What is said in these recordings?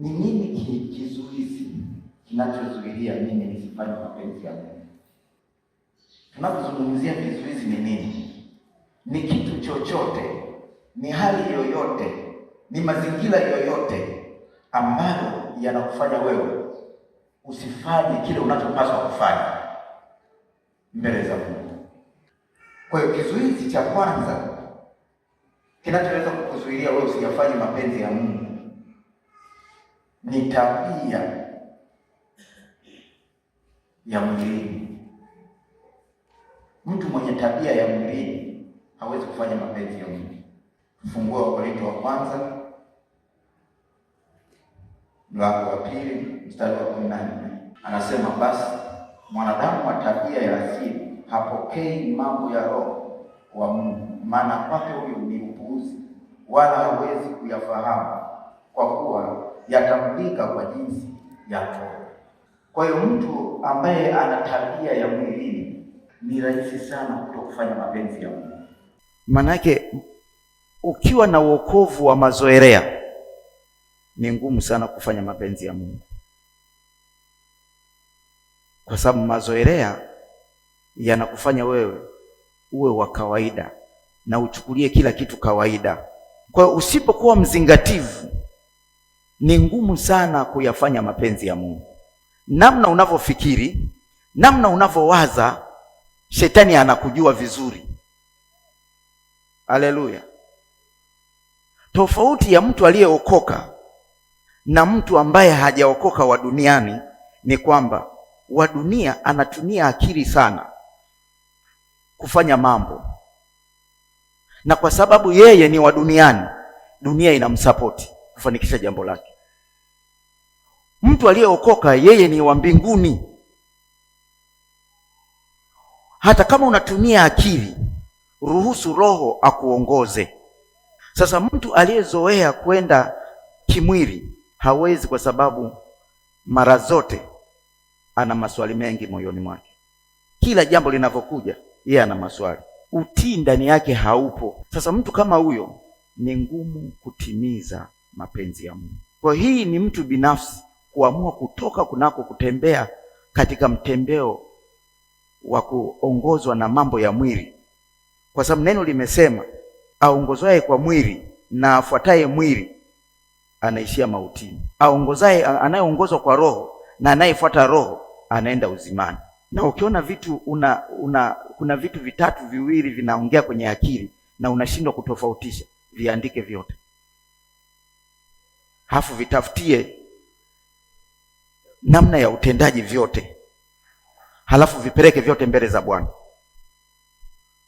Ni nini kizuizi kinachozuilia mimi nisifanye mapenzi ya Mungu? Tunapozungumzia vizuizi ni nini? Ni kitu chochote, ni hali yoyote, ni mazingira yoyote ambayo yanakufanya wewe usifanye kile unachopaswa kufanya mbele za Mungu. Kwa hiyo kizuizi cha kwanza kinachoweza kukuzuilia wewe usiyafanye mapenzi ya Mungu ni tabia ya mwilini. Mtu mwenye tabia ya mwilini hawezi kufanya mapenzi ya Mungu. Funguo wa Korinto wa kwanza mlango wa 2 mstari wa 14 anasema, basi mwanadamu wa tabia ya asili hapokei mambo ya Roho wa Mungu, maana kwake huyu ni upuuzi, wala hawezi kuyafahamu kwa kuwa yatamulika kwa jinsi ya Roho. Kwa hiyo mtu ambaye ana tabia ya mwilini ni rahisi sana kutokufanya mapenzi ya Mungu. Manake ukiwa na wokovu wa mazoelea ni ngumu sana kufanya mapenzi ya Mungu, kwa sababu mazoelea yanakufanya wewe uwe wa kawaida na uchukulie kila kitu kawaida. Kwa hiyo usipokuwa mzingativu ni ngumu sana kuyafanya mapenzi ya Mungu. Namna unavyofikiri, namna unavyowaza, shetani anakujua vizuri. Haleluya! Tofauti ya mtu aliyeokoka na mtu ambaye hajaokoka wa duniani ni kwamba wa dunia anatumia akili sana kufanya mambo, na kwa sababu yeye ni wa duniani, dunia inamsapoti kufanikisha jambo lake. Mtu aliyeokoka yeye ni wa mbinguni. Hata kama unatumia akili, ruhusu Roho akuongoze. Sasa mtu aliyezoea kwenda kimwili hawezi, kwa sababu mara zote ana maswali mengi moyoni mwake. Kila jambo linavyokuja yeye ana maswali, utii ndani yake haupo. Sasa mtu kama huyo ni ngumu kutimiza mapenzi ya Mungu. Kwa hii ni mtu binafsi kuamua kutoka kunako kutembea katika mtembeo wa kuongozwa na mambo ya mwili, kwa sababu neno limesema aongozwaye kwa mwili na afuataye mwili anaishia mautini. Anayeongozwa kwa Roho na anayefuata Roho anaenda uzimani. Na ukiona vitu kuna vitu vitatu viwili vinaongea kwenye akili na unashindwa kutofautisha, viandike vyote, halafu vitafutie namna ya utendaji vyote, halafu vipeleke vyote mbele za Bwana.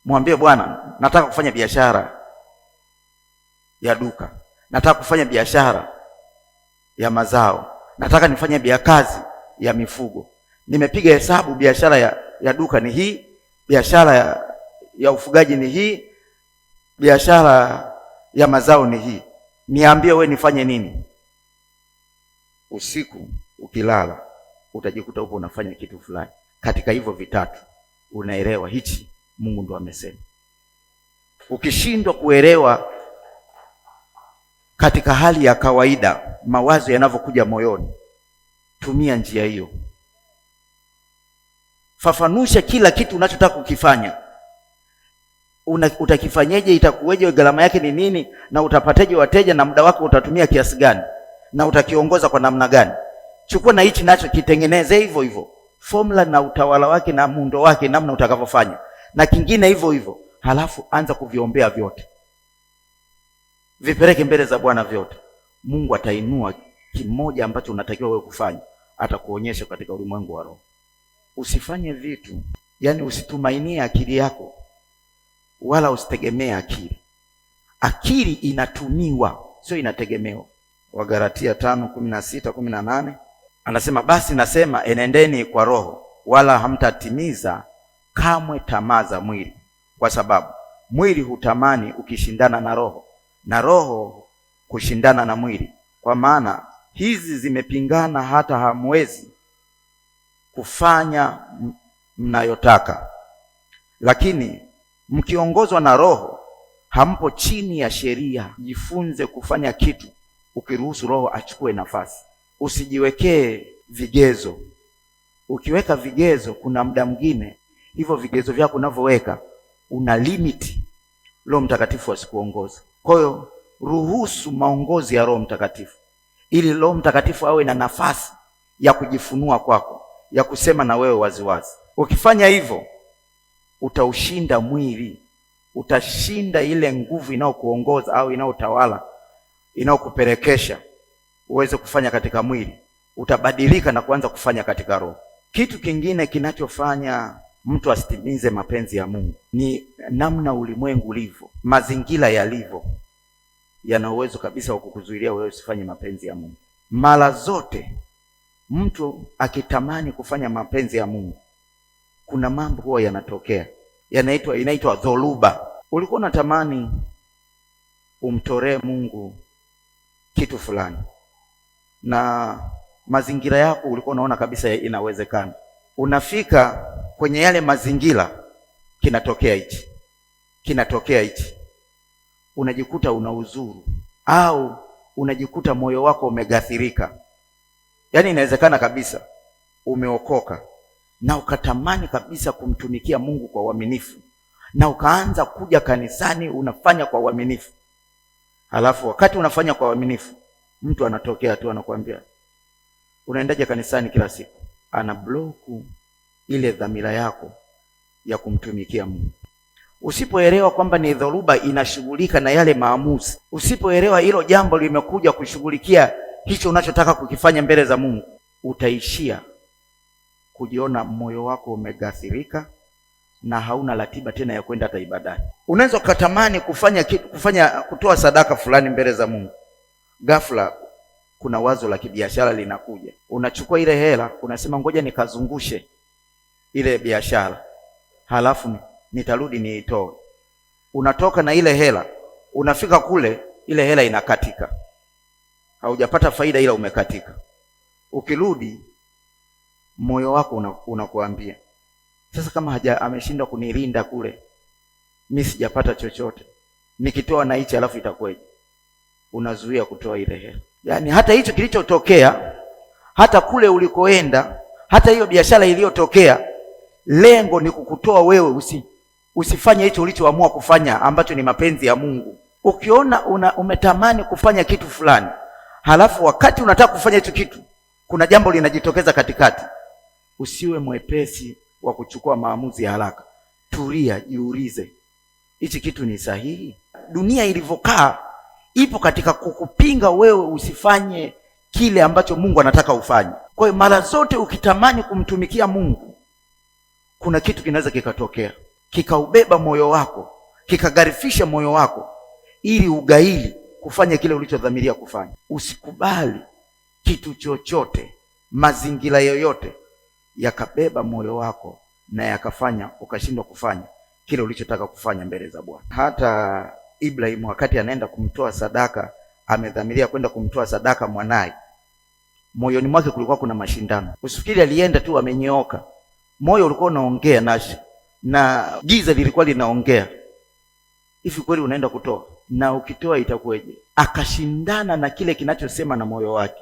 Mwambie Bwana, nataka kufanya biashara ya duka, nataka kufanya biashara ya mazao, nataka nifanye kazi ya mifugo. Nimepiga hesabu, biashara ya duka ni hii, biashara ya ufugaji ni hii, biashara ya mazao ni hii. Niambie wewe nifanye nini? Usiku ukilala utajikuta upo unafanya kitu fulani katika hivyo vitatu. Unaelewa hichi Mungu ndo amesema. Ukishindwa kuelewa katika hali ya kawaida mawazo yanavyokuja moyoni, tumia njia hiyo. Fafanusha kila kitu unachotaka kukifanya. Utakifanyeje? Itakuweje? Gharama yake ni nini? Na utapateje wateja? Na muda wako utatumia kiasi gani? Na utakiongoza kwa namna gani? Chukua na hichi nacho kitengeneze hivyo hivyo, formula na utawala wake na muundo wake, namna utakavyofanya, na kingine hivyo hivyo. Halafu anza kuviombea vyote, vipeleke mbele za Bwana vyote. Mungu atainua kimoja ambacho unatakiwa wewe kufanya, atakuonyesha katika ulimwengu wa roho. Usifanye vitu, yani usitumainie akili yako wala usitegemee akili. Akili inatumiwa, sio inategemewa. Wagalatia 5:16-18 anasema, basi nasema enendeni kwa Roho, wala hamtatimiza kamwe tamaa za mwili, kwa sababu mwili hutamani ukishindana na Roho, na Roho kushindana na mwili, kwa maana hizi zimepingana hata hamwezi kufanya mnayotaka. Lakini mkiongozwa na Roho hampo chini ya sheria. Jifunze kufanya kitu ukiruhusu Roho achukue nafasi. Usijiwekee vigezo. Ukiweka vigezo, kuna muda mwingine hivyo vigezo vyako unavyoweka una limit Roho Mtakatifu asikuongoze. Kwa hiyo ruhusu maongozi ya Roho Mtakatifu, ili Roho Mtakatifu awe na nafasi ya kujifunua kwako, ya kusema na wewe waziwazi. Ukifanya hivyo, utaushinda mwili, utashinda ile nguvu inayokuongoza au inayotawala, inayokupelekesha uweze kufanya katika mwili. Utabadilika na kuanza kufanya katika Roho. Kitu kingine kinachofanya mtu asitimize mapenzi ya Mungu ni namna ulimwengu ulivyo, mazingira yalivyo, yana uwezo kabisa wa kukuzuilia wewe usifanye mapenzi ya Mungu. Mara zote mtu akitamani kufanya mapenzi ya Mungu, kuna mambo huwa yanatokea, inaitwa dhoruba. Ulikuwa unatamani umtoree Mungu kitu fulani, na mazingira yako ulikuwa unaona kabisa inawezekana. Unafika kwenye yale mazingira, kinatokea hichi, unajikuta una uzuru, au unajikuta moyo wako umegathirika. Yaani inawezekana kabisa umeokoka na ukatamani kabisa kumtumikia Mungu kwa uaminifu, na ukaanza kuja kanisani unafanya kwa uaminifu. Halafu wakati unafanya kwa uaminifu, mtu anatokea tu anakuambia, unaendaje kanisani kila siku? Ana bloku ile dhamira yako ya kumtumikia Mungu. Usipoelewa kwamba ni dhoruba inashughulika na yale maamuzi, usipoelewa hilo jambo limekuja kushughulikia hicho unachotaka kukifanya mbele za Mungu, utaishia kujiona moyo wako umegathirika na hauna ratiba tena ya kwenda hata ibadani. Unaweza kutamani kutoa sadaka fulani mbele za Mungu. Ghafla kuna wazo la kibiashara linakuja. Unachukua ile hela, unasema ngoja nikazungushe ile biashara, halafu nitarudi niitoe. Unatoka na ile hela, unafika kule, ile hela inakatika. Haujapata faida, ila umekatika. Ukirudi, moyo wako unakuambia, sasa kama ameshindwa kunilinda kule, mimi sijapata chochote, nikitoa na hicho alafu itakuwaje? Unazuia kutoa ile hela. Yaani hata hicho kilichotokea, hata kule ulikoenda, hata hiyo biashara iliyotokea, lengo ni kukutoa wewe usifanye hicho ulichoamua kufanya ambacho ni mapenzi ya Mungu. Ukiona umetamani kufanya kitu fulani, halafu wakati unataka kufanya hicho kitu kuna jambo linajitokeza katikati, usiwe mwepesi wa kuchukua maamuzi ya haraka. Tulia, jiulize, hichi kitu ni sahihi? Dunia ilivyokaa ipo katika kukupinga wewe usifanye kile ambacho Mungu anataka ufanye. Kwa hiyo mara zote ukitamani kumtumikia Mungu, kuna kitu kinaweza kikatokea, kikaubeba moyo wako, kikagarifisha moyo wako, ili ugaili kufanya kile ulichodhamiria kufanya. Usikubali kitu chochote, mazingira yoyote yakabeba moyo wako na yakafanya ukashindwa kufanya kile ulichotaka kufanya mbele za Bwana. Hata Ibrahimu wakati anaenda kumtoa sadaka, amedhamiria kwenda kumtoa sadaka mwanae, moyoni mwake kulikuwa kuna mashindano. Usifikiri alienda tu amenyooka. Moyo ulikuwa unaongea na giza lilikuwa linaongea. Hivi kweli unaenda kutoa? Na ukitoa itakuwaje? Akashindana na kile kinachosema na moyo wake.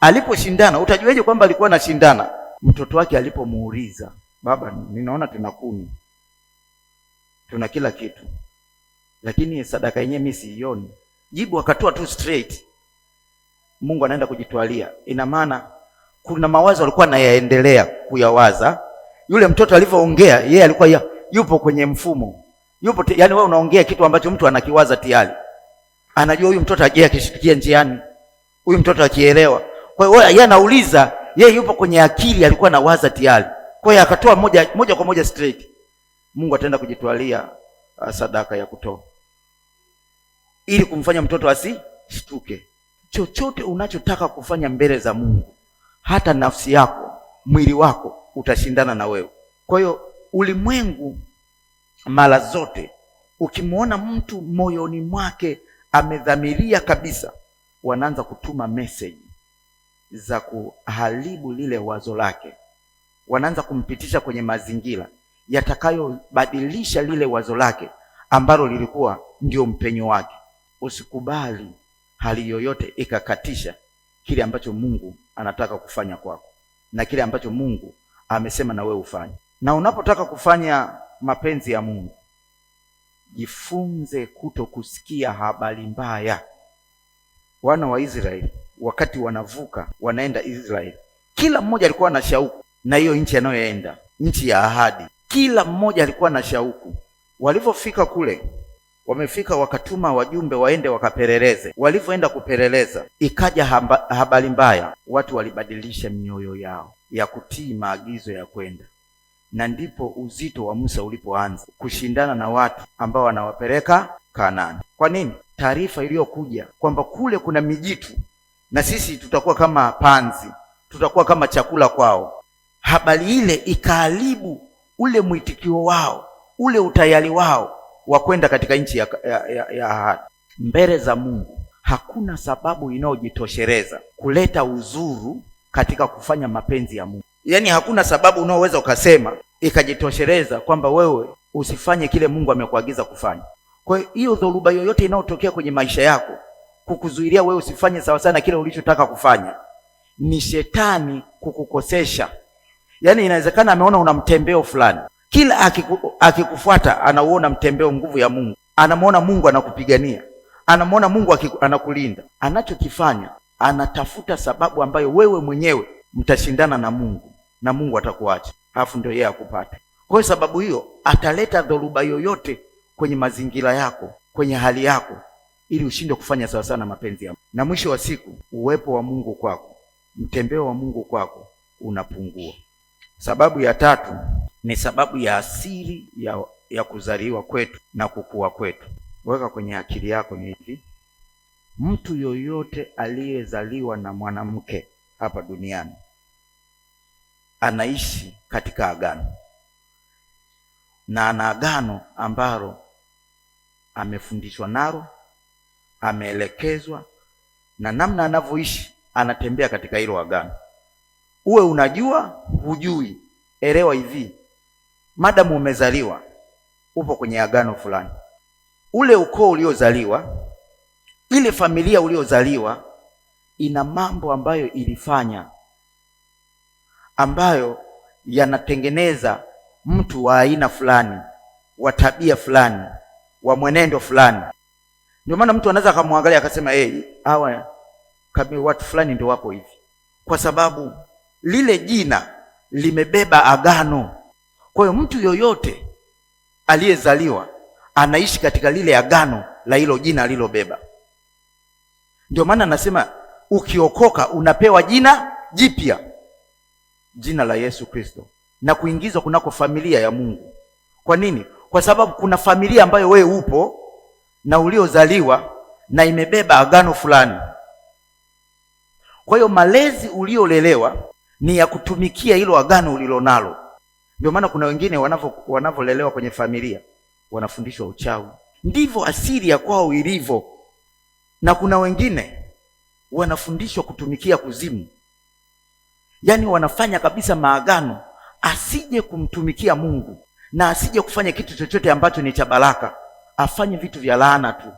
Aliposhindana, utajuaje kwamba alikuwa anashindana? Mtoto wake alipomuuliza, baba, ninaona tuna kuni, tuna kila kitu, lakini sadaka yenyewe mimi siioni. Jibu akatoa tu straight. Mungu anaenda kujitwalia. Ina maana kuna mawazo alikuwa anayaendelea kuyawaza. Yule mtoto alivyoongea, yeye alikuwa yupo kwenye mfumo. Yani wewe unaongea kitu ambacho mtu anakiwaza tayari. Anajua huyu mtoto aje akishikia njiani, huyu mtoto akielewa. Kwa hiyo yeye anauliza, yeye yupo kwenye akili, alikuwa anawaza tayari. Kwa hiyo akatoa moja kwa moja straight. Mungu ataenda kujitwalia sadaka ya kutoa, ili kumfanya mtoto asishtuke. Chochote unachotaka kufanya mbele za Mungu, hata nafsi yako, mwili wako utashindana na wewe. Kwa hiyo ulimwengu mara zote ukimwona mtu moyoni mwake amedhamiria kabisa, wanaanza kutuma message za kuharibu lile wazo lake. Wanaanza kumpitisha kwenye mazingira yatakayobadilisha lile wazo lake ambalo lilikuwa ndio mpenyo wake. Usikubali hali yoyote ikakatisha kile ambacho Mungu anataka kufanya kwako na kile ambacho Mungu amesema na wewe ufanye. Na unapotaka kufanya mapenzi ya Mungu, jifunze kuto kusikia habari mbaya. Wana wa Israeli wakati wanavuka wanaenda Israeli, kila mmoja alikuwa na shauku na hiyo nchi anayoenda, nchi ya ahadi. Kila mmoja alikuwa na shauku. Walivyofika kule, wamefika wakatuma wajumbe waende wakapeleleze. Walivyoenda kupeleleza, ikaja habari mbaya. Watu walibadilisha mioyo yao ya kutii maagizo ya kwenda, na ndipo uzito wa Musa ulipoanza kushindana na watu ambao wanawapeleka Kanaani. Kwa nini? Taarifa iliyokuja kwamba kule kuna mijitu na sisi tutakuwa kama panzi, tutakuwa kama chakula kwao. Habari ile ikaharibu ule mwitikio wao, ule utayari wao wa kwenda katika nchi ya ahadi. Mbele za Mungu hakuna sababu inayojitosheleza kuleta uzuru katika kufanya mapenzi ya Mungu. Yaani hakuna sababu unaoweza ukasema ikajitosheleza kwamba wewe usifanye kile Mungu amekuagiza kufanya. Kwa hiyo dhoruba yoyote inayotokea kwenye maisha yako kukuzuilia wewe usifanye sawa sana kile ulichotaka kufanya, ni shetani kukukosesha. Yaani inawezekana ameona una mtembeo fulani, kila akikufuata anauona mtembeo nguvu ya Mungu, anamuona Mungu anakupigania, anamuona Mungu anakulinda. Anachokifanya, anatafuta sababu ambayo wewe mwenyewe mtashindana na Mungu na Mungu atakuacha, alafu ndio yeye akupate. Kwa hiyo sababu hiyo ataleta dhoruba yoyote kwenye mazingira yako, kwenye hali yako, ili ushinde kufanya sawa sana mapenzi ya Mungu. Na mwisho wa siku, uwepo wa Mungu kwako, mtembeo wa Mungu kwako unapungua. Sababu ya tatu ni sababu ya asili ya kuzaliwa kwetu na kukua kwetu. Weka kwenye akili yako ni hivi: mtu yoyote aliyezaliwa na mwanamke hapa duniani anaishi katika agano, na ana agano ambalo amefundishwa nalo, ameelekezwa, na namna anavyoishi anatembea katika hilo agano. Uwe unajua hujui, elewa hivi: madamu umezaliwa, upo kwenye agano fulani. Ule ukoo uliozaliwa, ile familia uliozaliwa, ina mambo ambayo ilifanya ambayo yanatengeneza mtu wa aina fulani, wa tabia fulani, wa mwenendo fulani. Ndio maana mtu anaweza akamwangalia akasema hawa kama watu fulani ndio wapo hivi, kwa sababu lile jina limebeba agano. Kwa hiyo mtu yoyote aliyezaliwa anaishi katika lile agano la hilo jina alilobeba. Ndio maana anasema ukiokoka unapewa jina jipya, jina la Yesu Kristo, na kuingizwa kunako familia ya Mungu. Kwa nini? Kwa sababu kuna familia ambayo wewe upo na uliozaliwa na imebeba agano fulani. Kwa hiyo malezi uliolelewa ni ya kutumikia hilo agano ulilonalo. Ndio maana kuna wengine wanavyolelewa kwenye familia wanafundishwa uchawi, ndivyo asili ya kwao ilivyo. Na kuna wengine wanafundishwa kutumikia kuzimu, yaani wanafanya kabisa maagano asije kumtumikia Mungu na asije kufanya kitu chochote ambacho ni cha baraka, afanye vitu vya laana tu.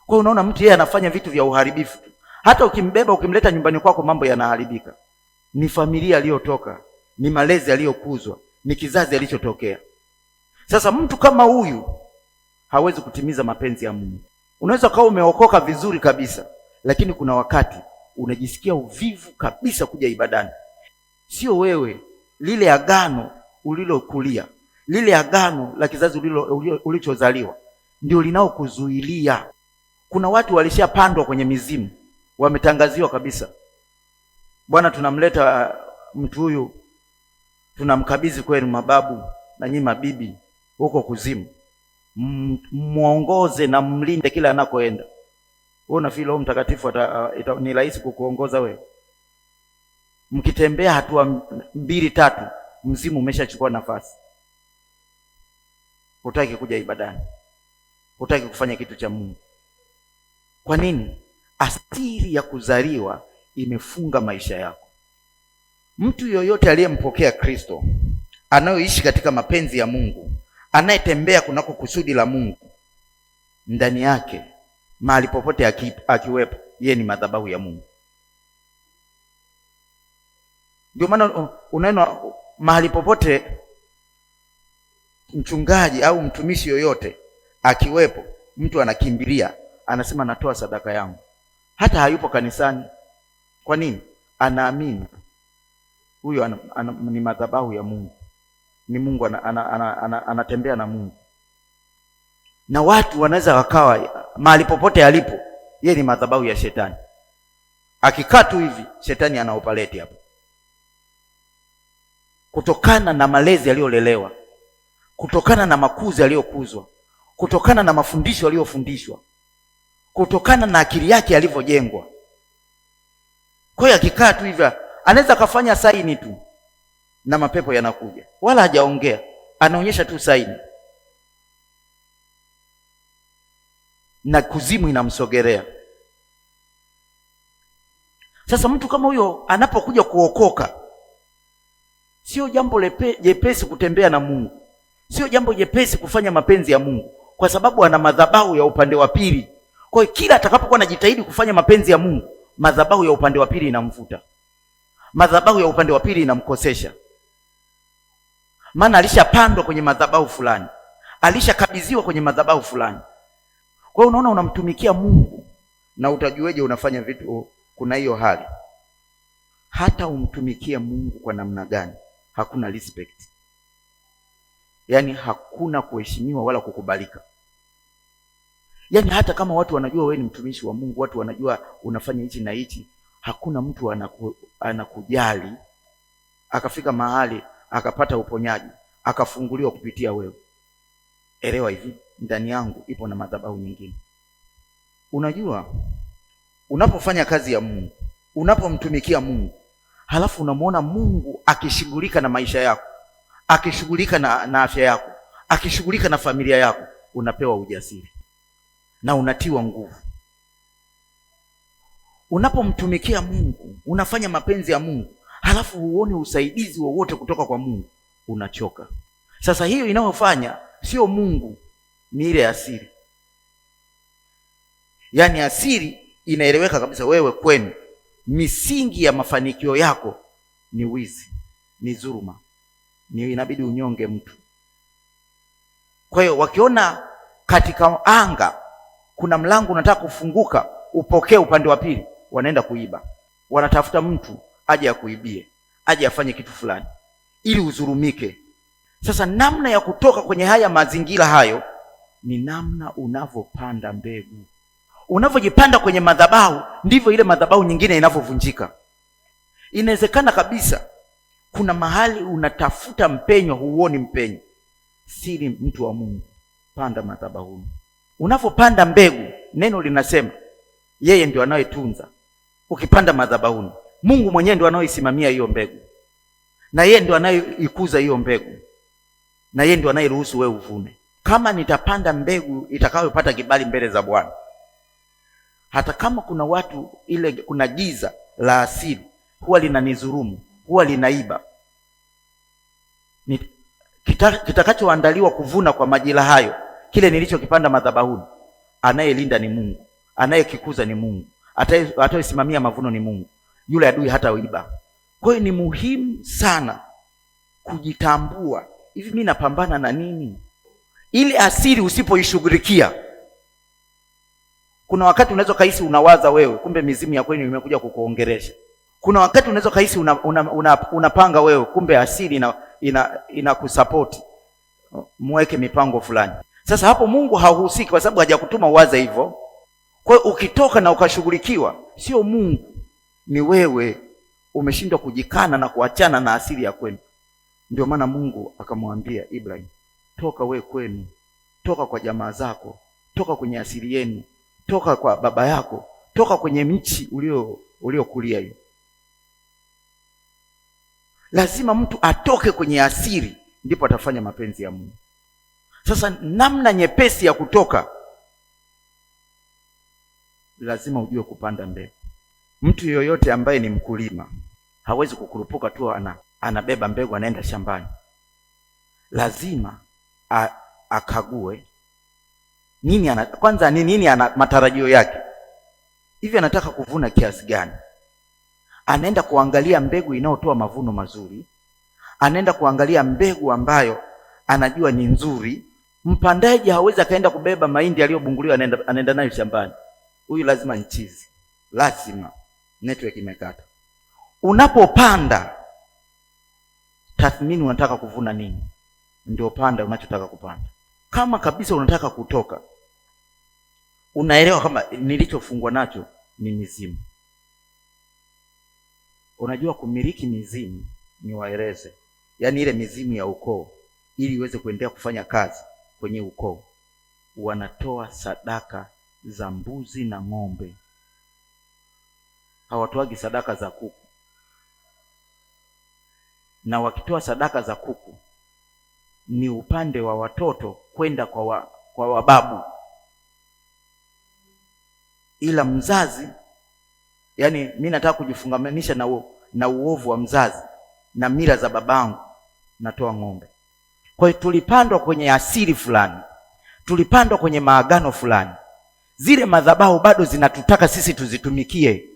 Kwa hiyo unaona mtu yeye anafanya vitu vya uharibifu tu. Hata ukimbeba ukimleta nyumbani kwako mambo yanaharibika. Ni familia aliyotoka, ni malezi aliyokuzwa, ni kizazi alichotokea. Sasa mtu kama huyu hawezi kutimiza mapenzi ya Mungu. Unaweza kuwa umeokoka vizuri kabisa, lakini kuna wakati unajisikia uvivu kabisa kuja ibadani. Sio wewe, lile agano ulilokulia, lile agano la kizazi ulichozaliwa ndio linaokuzuilia. Kuna watu walishapandwa kwenye mizimu, wametangaziwa kabisa, Bwana tunamleta mtu huyu, tunamkabidhi kwenu mababu na nyinyi mabibi huko kuzimu, muongoze na mlinde kila anakoenda. Wewe unafikiri Roho Mtakatifu ni rahisi kukuongoza wewe? Mkitembea hatua 2-3 mzimu umeshachukua nafasi. Hutaki kuja ibadani, hutaki kufanya kitu cha Mungu. Kwa nini? Asili ya kuzaliwa imefunga maisha yako. Mtu yoyote aliyempokea Kristo, anayoishi katika mapenzi ya Mungu, anayetembea kunako kusudi la Mungu, ndani yake mahali popote akiwepo yeye ni madhabahu ya Mungu. Ndio maana unaona mahali popote mchungaji au mtumishi yoyote akiwepo, mtu anakimbilia, anasema natoa sadaka yangu, hata hayupo kanisani. Kwa nini? Anaamini huyo ni madhabahu ya Mungu, ni Mungu, anatembea na Mungu. Na watu wanaweza wakawa mahali popote alipo, yeye ni madhabahu ya shetani. Akikaa tu hivi, shetani anaopaleti hapo, kutokana na malezi aliyolelewa, kutokana na makuzi aliyokuzwa, kutokana na mafundisho aliyofundishwa, kutokana na akili yake alivyojengwa. Kwa hiyo akikaa tu hivi, anaweza akafanya saini tu na mapepo yanakuja, wala hajaongea, anaonyesha tu saini na kuzimu inamsogelea. Sasa mtu kama huyo anapokuja kuokoka, sio jambo jepesi kutembea na Mungu, sio jambo jepesi kufanya mapenzi ya Mungu, kwa sababu ana madhabahu ya upande wa pili. Kwa hiyo kila atakapokuwa anajitahidi kufanya mapenzi ya Mungu, madhabahu ya upande wa pili inamvuta, madhabahu ya upande wa pili inamkosesha. Maana alishapandwa kwenye madhabahu fulani, alishakabidhiwa kwenye madhabahu fulani. Kwa hiyo unaona, unamtumikia Mungu na utajueje unafanya vitu? Kuna hiyo hali, hata umtumikia Mungu kwa namna gani, hakuna respect, yaani hakuna kuheshimiwa wala kukubalika. Yaani hata kama watu wanajua wewe ni mtumishi wa Mungu, watu wanajua unafanya hichi na hichi, hakuna mtu anakujali akafika mahali akapata uponyaji akafunguliwa kupitia wewe. Elewa hivi, ndani yangu ipo na madhabahu nyingine. Unajua, unapofanya kazi ya Mungu, unapomtumikia Mungu, halafu unamwona Mungu akishughulika na maisha yako, akishughulika na afya yako, akishughulika na familia yako, unapewa ujasiri na unatiwa nguvu. Unapomtumikia Mungu, unafanya mapenzi ya Mungu, halafu huoni usaidizi wowote kutoka kwa Mungu, unachoka. Sasa hiyo inayofanya sio Mungu, ni ile asili. Yaani asili inaeleweka kabisa, wewe kwenu misingi ya mafanikio yako ni wizi, ni dhuluma, ni inabidi unyonge mtu. Kwa hiyo wakiona katika anga kuna mlango unataka kufunguka upokee upande wa pili, wanaenda kuiba, wanatafuta mtu aje akuibie, aje afanye kitu fulani ili udhulumike. Sasa namna ya kutoka kwenye haya mazingira hayo ni namna unavyopanda mbegu. Unavyojipanda kwenye madhabahu, ndivyo ile madhabahu nyingine inavyovunjika. Inawezekana kabisa kuna mahali unatafuta mpenyo, huoni mpenyo. Siri mtu wa Mungu, panda madhabahuni. Unavyopanda mbegu, neno linasema yeye ndio anayetunza. Ukipanda madhabahuni, Mungu mwenyewe ndio anayesimamia hiyo mbegu, na yeye ndio anayeikuza hiyo mbegu, na yeye ndio anayeruhusu wewe uvune. Kama nitapanda mbegu itakayopata kibali mbele za Bwana, hata kama kuna watu kuna giza la asili huwa linanidhulumu, huwa linaiba, kitakachoandaliwa kuvuna kwa majira hayo, kile nilichokipanda madhabahuni, anayelinda ni Mungu, anayekikuza ni Mungu, atayesimamia mavuno ni Mungu. Yule adui hata uiba. Kwa hiyo ni muhimu sana kujitambua, hivi mimi napambana na nini? Ili asili usipoishughulikia, kuna wakati unaweza kahisi unawaza wewe, kumbe mizimu ya kwenu imekuja kukuongeresha. Kuna wakati unaweza kahisi unapanga wewe, kumbe asili inakusupport muweke mipango fulani. Sasa hapo Mungu hauhusiki, kwa sababu hajakutuma uwaze hivyo. Kwa hiyo ukitoka na ukashughulikiwa, sio Mungu, ni wewe umeshindwa kujikana na kuachana na asili ya kwenu. Ndio maana Mungu akamwambia Ibrahim, toka we kwenu, toka kwa jamaa zako, toka kwenye asili yenu, toka kwa baba yako, toka kwenye nchi uliokulia hiyo. Lazima mtu atoke kwenye asili, ndipo atafanya mapenzi ya Mungu. Sasa namna nyepesi ya kutoka, lazima ujue kupanda mbegu. Mtu yoyote ambaye ni mkulima hawezi kukurupuka tu anabeba mbegu anaenda shambani. Lazima akague nini kwanza, nini ana matarajio yake. hivi anataka kuvuna kiasi gani? Anaenda kuangalia mbegu inayotoa mavuno mazuri, anaenda kuangalia mbegu ambayo anajua ni nzuri. Mpandaji hawezi akaenda kubeba mahindi aliyobunguliwa anaenda nayo shambani. Huyu lazima nchizi, lazima network imekata. Unapopanda, tathmini unataka kuvuna nini, ndio panda unachotaka kupanda. Kama kabisa unataka kutoka, unaelewa kama nilichofungwa nacho ni mizimu. Unajua kumiliki mizimu ni waeleze, yaani ile mizimu ya ukoo, ili iweze kuendelea kufanya kazi kwenye ukoo, wanatoa sadaka za mbuzi na ng'ombe. Hawatoagi sadaka za kuku. Na wakitoa sadaka za kuku ni upande wa watoto kwenda kwa wababu, ila mzazi, yani mimi nataka kujifungamanisha na uovu wa mzazi na mila za babangu, natoa ng'ombe. Kwa hiyo tulipandwa kwenye asili fulani, tulipandwa kwenye maagano fulani. Zile madhabahu bado zinatutaka sisi tuzitumikie.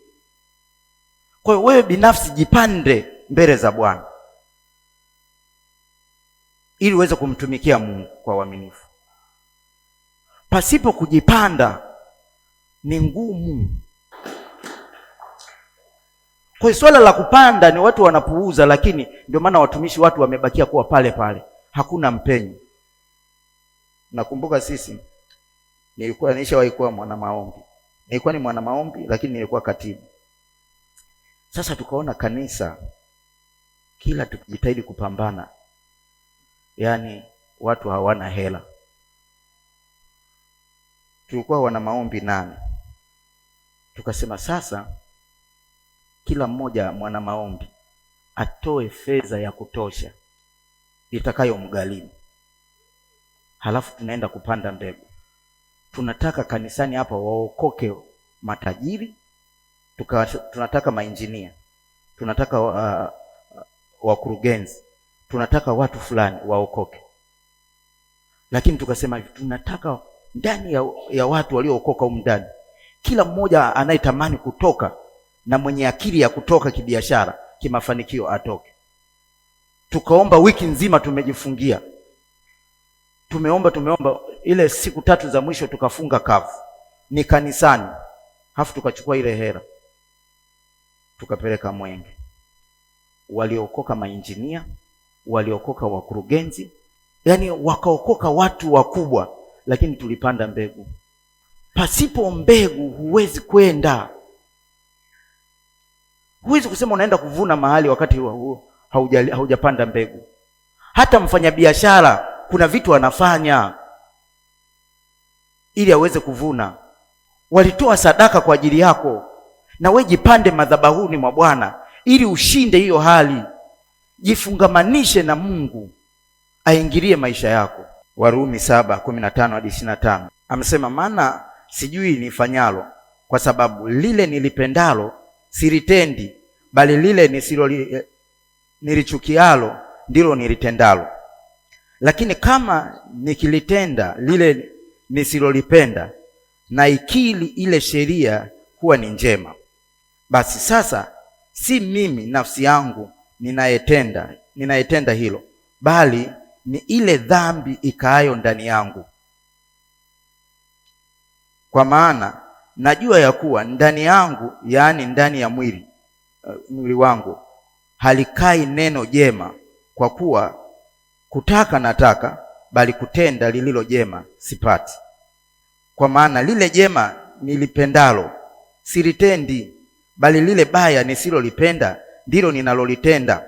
Kwa hiyo wewe binafsi jipande mbele za Bwana ili uweze kumtumikia Mungu kwa uaminifu. Pasipo kujipanda ni ngumu. Kwa hiyo swala la kupanda ni watu wanapuuza, lakini ndio maana watumishi watu wamebakia kuwa pale pale, hakuna mpenyo. Nakumbuka sisi, nishawahi kuwa mwana maombi. Nilikuwa ni mwana maombi, lakini nilikuwa katibu. Sasa tukaona kanisa kila tukijitahidi kupambana, yaani watu hawana hela. Tulikuwa wana maombi 8. Tukasema sasa kila mmoja mwana maombi atoe fedha ya kutosha itakayomgharimu. Halafu tunaenda kupanda mbegu. Tunataka kanisani hapa waokoke matajiri, tunataka mainjinia, tunataka wakurugenzi, tunataka watu fulani waokoke. Lakini tukasema hivi, tunataka ndani ya watu waliookoka huko ndani, kila mmoja anayetamani kutoka na mwenye akili ya kutoka kibiashara, kimafanikio atoke. Tukaomba wiki nzima, tumejifungia. Tumeomba ile siku 3 za mwisho tukafunga kavu. Ni kanisani. Halafu tukachukua ile hela tukapeleka Mwenge. Waliokoka mainjinia, waliokoka wakurugenzi, yaani wakaokoka watu wakubwa, lakini tulipanda mbegu. Pasipo mbegu huwezi kwenda. Huwezi kusema unaenda kuvuna mahali wakati haujapanda mbegu. Hata mfanyabiashara kuna vitu anafanya ili aweze kuvuna. Walitoa sadaka kwa ajili yako, na wewe jipande madhabahuni mwa Bwana ili ushinde hiyo hali. Jifungamanishe na Mungu aingilie maisha yako. Warumi 7:15 hadi 25. Amesema, maana sijui nifanyalo, kwa sababu lile nilipendalo silitendi, bali lile nilichukialo ndilo nilitendalo. Lakini kama nikilitenda lile nisilolipenda, na ikili ile sheria kuwa ni njema, basi sasa si mimi nafsi yangu ninayetenda hilo, bali ni ile dhambi ikaayo ndani yangu. Kwa maana najua ya kuwa ndani yangu, yaani ndani ya mwili wangu, halikai neno jema. Kwa kuwa kutaka nataka, bali kutenda lililo jema sipati. Kwa maana lile jema nilipendalo silitendi, bali lile baya nisilolipenda ndilo ninalolitenda.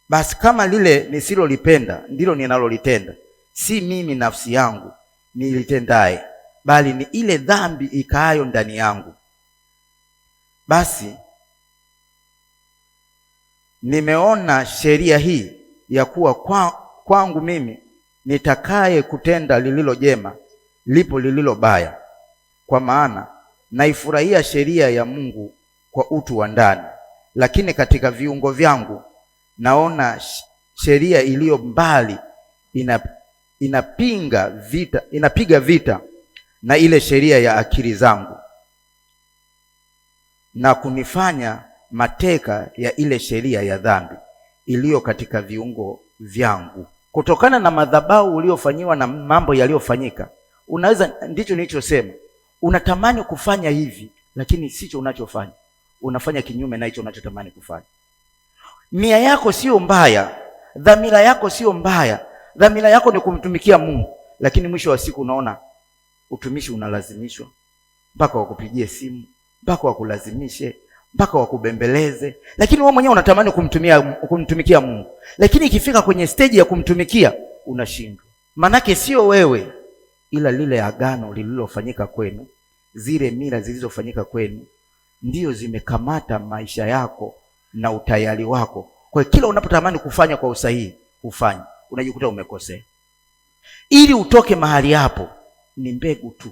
Basi kama lile nisilolipenda ndilo ninalolitenda, si mimi nafsi yangu nilitendaye, bali ni ile dhambi ikaayo ndani yangu. Basi nimeona sheria hii ya kuwa kwangu mimi nitakaye kutenda lililo jema, lipo lililo baya. Kwa maana naifurahia sheria ya Mungu kwa utu wa ndani, lakini katika viungo vyangu naona sheria iliyo mbali inapiga vita na ile sheria ya akili zangu, na kunifanya mateka ya ile sheria ya dhambi iliyo katika viungo vyangu. Kutokana na madhabahu uliofanyiwa na mambo yaliyofanyika, unaweza, ndicho nilichosema, unatamani kufanya hivi lakini sicho unachofanya. Unafanya kinyume na hicho unachotamani kufanya. Nia yako sio mbaya, dhamira yako sio mbaya. Dhamira yako ni kumtumikia Mungu, lakini mwisho wa siku unaona utumishi unalazimishwa, mpaka wakupigie simu, mpaka wakulazimishe, mpaka wakubembeleze, lakini wewe mwenyewe unatamani kumtumikia Mungu, lakini ikifika kwenye stage ya kumtumikia unashindwa. Manake sio wewe, ila lile agano lililofanyika kwenu, zile mila zilizofanyika kwenu ndio zimekamata maisha yako na utayari wako. Kwa kila unapotamani kufanya kwa usahihi ufanye, unajikuta umekosea. Ili utoke mahali hapo, ni mbegu tu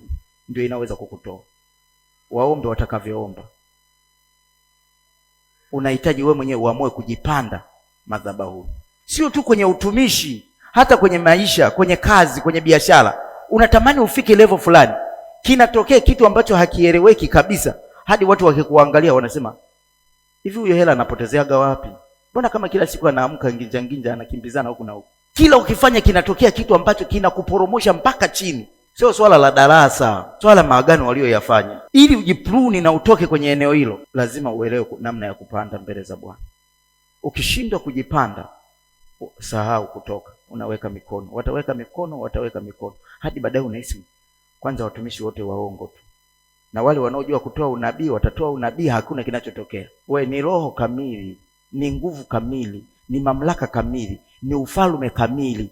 ndio inaweza kukutoa. Waombe watakavyoomba. Unahitaji wewe mwenyewe uamue kujipanda madhabahu. Sio tu kwenye utumishi, hata kwenye maisha, kwenye kazi, kwenye biashara. Unatamani ufike level fulani, kinatokea kitu ambacho hakieleweki kabisa, hadi watu wakikuangalia wanasema, hivi huyo hela anapotezeaga wapi? Mbona kama kila siku anaamka nginja anakimbizana huku na huku. Kila ukifanya kinatokea kitu ambacho kinakuporomosha mpaka chini. Sio swala la darasa, swala maagano walioyafanya. Ili ujipruni na utoke kwenye eneo hilo, lazima uelewe namna ya kupanda mbele za Bwana. Ukishindwa kujipanda, sahau kutoka. Unaweka mikono, wataweka mikono, hadi baadaye unahisi kwanza watumishi wote waongo tu, na wale wanaojua kutoa unabii watatoa unabii, hakuna kinachotokea. We ni roho kamili, ni nguvu kamili, ni mamlaka kamili, ni ufalme kamili.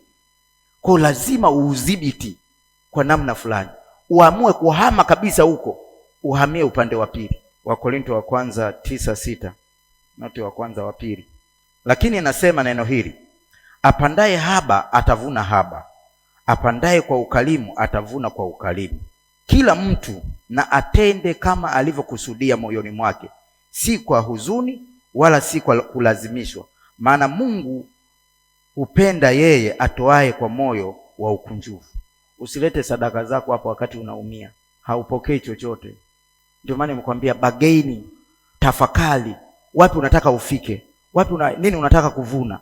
Kwa lazima uudhibiti kwa namna fulani, uamue kuhama kabisa huko, uhamie upande wa pili. Wakorintho wa kwanza 9:6, noti wa kwanza wa pili. Lakini nasema neno hili, apandaye haba atavuna haba, apandaye kwa ukarimu atavuna kwa ukarimu. Kila mtu na atende kama alivyokusudia moyoni mwake, si kwa huzuni wala si kwa kulazimishwa, maana Mungu hupenda yeye atoaye kwa moyo wa ukunjufu. Usilete sadaka zako hapo wakati unaumia, haupokei chochote. Ndio maana nimekwambia bagaini, tafakari, wapi unataka ufike, wapi nini unataka kuvuna,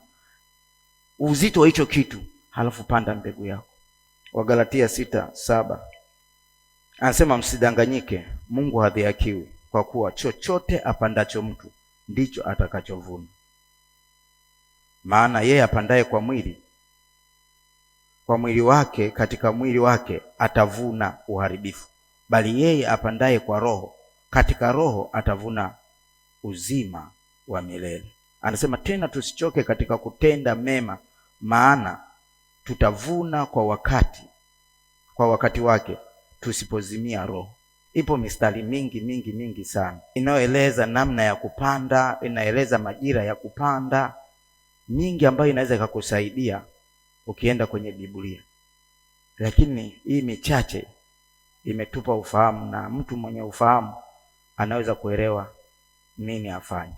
uzito wa hicho kitu, halafu panda mbegu yako. Wagalatia 6:7 anasema, msidanganyike, Mungu hadhihakiwi, kwa kuwa chochote apandacho mtu ndicho atakachovuna. Maana yeye apandaye kwa mwili wake, katika mwili wake atavuna uharibifu, bali yeye apandaye kwa Roho, katika Roho atavuna uzima wa milele. Anasema tena tusichoke katika kutenda mema, maana tutavuna kwa wakati wake, tusipozimia roho. Ipo mistari mingi sana inayoeleza namna ya kupanda, inaeleza majira ya kupanda mingi, ambayo inaweza ikakusaidia ukienda kwenye Biblia. Lakini hii michache imetupa ufahamu, na mtu mwenye ufahamu anaweza kuelewa nini afanye.